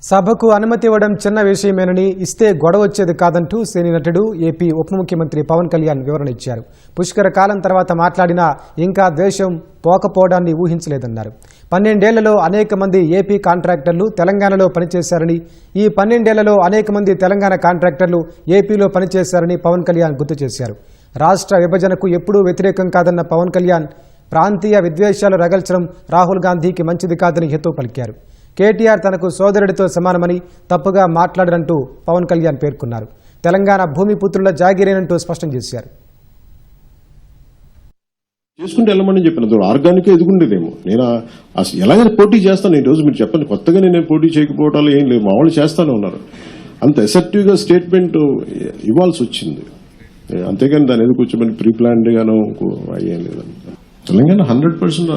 సభకు అనుమతి ఇవ్వడం చిన్న విషయమేనని, ఇస్తే గొడవ వచ్చేది కాదంటూ సినీ నటుడు ఏపీ ఉప ముఖ్యమంత్రి పవన్ కళ్యాణ్ వివరణ ఇచ్చారు. పుష్కర కాలం తర్వాత మాట్లాడినా ఇంకా ద్వేషం పోకపోవడాన్ని ఊహించలేదన్నారు. 12 ఏళ్లలో అనేక మంది ఏపీ కాంట్రాక్టర్లు తెలంగాణలో పనిచేశారని, ఈ 12 ఏళ్లలో అనేక మంది తెలంగాణ కాంట్రాక్టర్లు ఏపీలో పనిచేశారని పవన్ కళ్యాణ్ గుర్తు చేశారు. రాష్ట్ర విభజనకు ఎప్పుడూ వ్యతిరేకం కాదన్న పవన్ కళ్యాణ్ ప్రాంతీయ విద్వేషాలు రగల్చడం రాహుల్ గాంధీకి మంచిది కాదని హితవు పలికారు. కేటీఆర్ తనకు సోదరుడితో సమానమని తప్పుగా మాట్లాడరంటూ పవన్ కళ్యాణ్ పేర్కొన్నారు. తెలంగాణ భూమిపుత్రుల జాగీరేనంటూ స్పష్టం చేశారు. చేసుకుంటే వెళ్ళమని చెప్పిన ఆర్గానిక్ ఎదుగుండేదేమో. నేను ఎలాగైనా పోటీ చేస్తాను. ఈ రోజు మీరు చెప్పండి, కొత్తగా నేను పోటీ చేయకపోవటాలు ఏం లేవు. మా వాళ్ళు చేస్తానే ఉన్నారు. అంత ఎసెప్టివ్ గా స్టేట్మెంట్ ఇవ్వాల్సి వచ్చింది. అంతేగాని దాని ఎదుగు కూర్చోమని ప్రీ ప్లాన్డ్ గాను అయ్యేం లేదని. తెలంగాణ 100%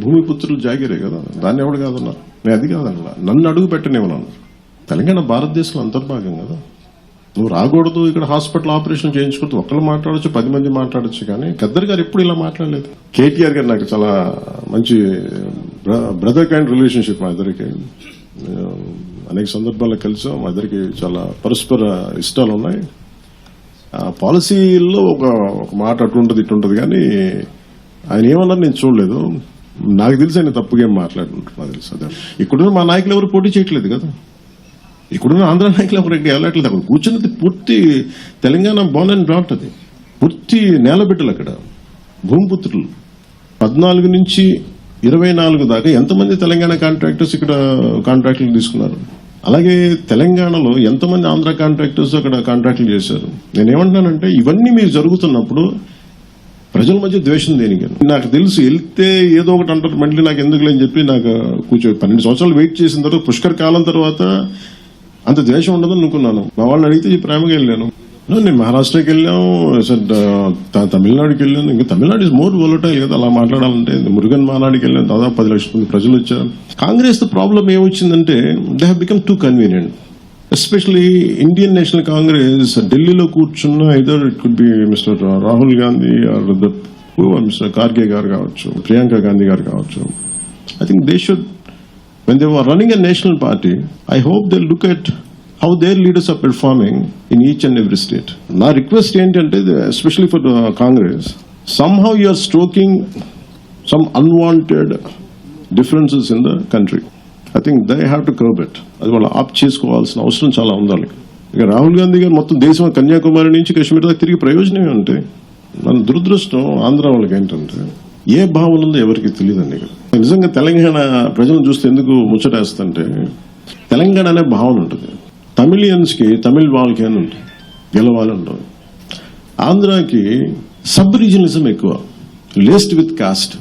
భూమిపుత్రులు జాగిరే కదా, దాన్ని ఎవడు కాదన్నారు. నేను అది కాదన్నా, నన్ను అడుగు పెట్టనివ్వను. తెలంగాణ భారతదేశంలో అంతర్భాగం కదా. నువ్వు రాకూడదు, ఇక్కడ హాస్పిటల్ ఆపరేషన్ చేయించుకుంటూ ఒక్కరు మాట్లాడచ్చు, 10 మంది మాట్లాడచ్చు. కానీ గద్దర్ గారు ఎప్పుడు ఇలా మాట్లాడలేదు. కేటీఆర్ గారు నాకు చాలా మంచి బ్రదర్ కైండ్ రిలేషన్షిప్. మా ఇద్దరికి అనేక సందర్భాల్లో కలిసాం. మా ఇద్దరికి చాలా పరస్పర ఇష్టాలు ఉన్నాయి. పాలసీల్లో ఒక మాట అటుంటది ఇటుంటది, కానీ ఆయన ఏమన్నారు నేను చూడలేదు. నాకు తెలిసి ఆయన తప్పుగా ఏం మాట్లాడుకుంటున్నారు తెలుసు. అదే ఇక్కడున్న మా నాయకులు ఎవరు పోటీ చేయట్లేదు కదా. ఇక్కడున్న ఆంధ్ర నాయకులు ఎవరు వెళ్ళట్లేదు. అక్కడ కూర్చున్నది పూర్తి తెలంగాణ బోన్ అండ్ బ్రాట్. అది పూర్తి నేలబిడ్డలు. అక్కడ భూమిపుత్రులు 14 నుంచి 24 దాకా ఎంతమంది తెలంగాణ కాంట్రాక్టర్స్ ఇక్కడ కాంట్రాక్టులు తీసుకున్నారు. అలాగే తెలంగాణలో ఎంతమంది ఆంధ్ర కాంట్రాక్టర్స్ అక్కడ కాంట్రాక్టులు చేశారు. నేనేమంటున్నానంటే ఇవన్నీ మీరు జరుగుతున్నప్పుడు ప్రజల మధ్య ద్వేషం దేనికి? నాకు తెలుసు వెళ్తే ఏదో ఒకటి అంటారు, మళ్ళీ నాకు ఎందుకు లేని చెప్పి నాకు 12 సంవత్సరాలు వెయిట్ చేసిన తర్వాత పుష్కర కాలం తర్వాత అంత ద్వేషం ఉండదని అనుకున్నాను. మా వాళ్ళని అడిగితే ప్రేమగా వెళ్ళాను. నేను మహారాష్ట్రకి వెళ్ళాం, తమిళనాడుకి వెళ్ళాను. ఇంకా తమిళనాడు ఇస్ మోర్ వోలటైల్ కదా అలా మాట్లాడాలంటే. మురుగన్ మానాడికి వెళ్ళాను, దాదాపు 10 లక్షల మంది ప్రజలు వచ్చారు. కాంగ్రెస్ ప్రాబ్లం ఏమొచ్చిందంటే they have become too convenient. Especially Indian National Congress ఢిల్లీలో కూర్చున్న either it could be mister Rahul Gandhi or mister Kharge garu కావచ్చు, ప్రియాంక గాంధీ గారు కావచ్చు. I think they should, when they were running a national party, I hope they'll look at how their leaders are performing in each and every state. Na request entante, especially for the Congress, somehow you are stoking some unwanted differences in the country. I think they have to curb it. అది వాళ్ళు ఆప్ చేసుకోవాల్సిన అవసరం చాలా ఉండాలి. ఇక రాహుల్ గాంధీ గారు మొత్తం దేశం కన్యాకుమారి నుంచి కాశ్మీర్ దాకా తిరిగి ప్రయోజనమే ఉంటే, మన దురదృష్టం ఆంధ్ర వాళ్ళకి ఏంటంటే ఏ భావన ఉందో ఎవరికి తెలియదండి. నిజంగా తెలంగాణ ప్రజలను చూస్తే ఎందుకు ముచ్చటేస్తుంటే తెలంగాణ అనే భావన ఉంటుంది. తమిళియన్స్ కి తమిళ్ వాళ్ళకి అని ఉంటుంది, గెలవాలి ఉంటుంది. ఆంధ్రాకి సబ్ రీజనలిజం ఎక్కువ, లేస్డ్ విత్ కాస్ట్.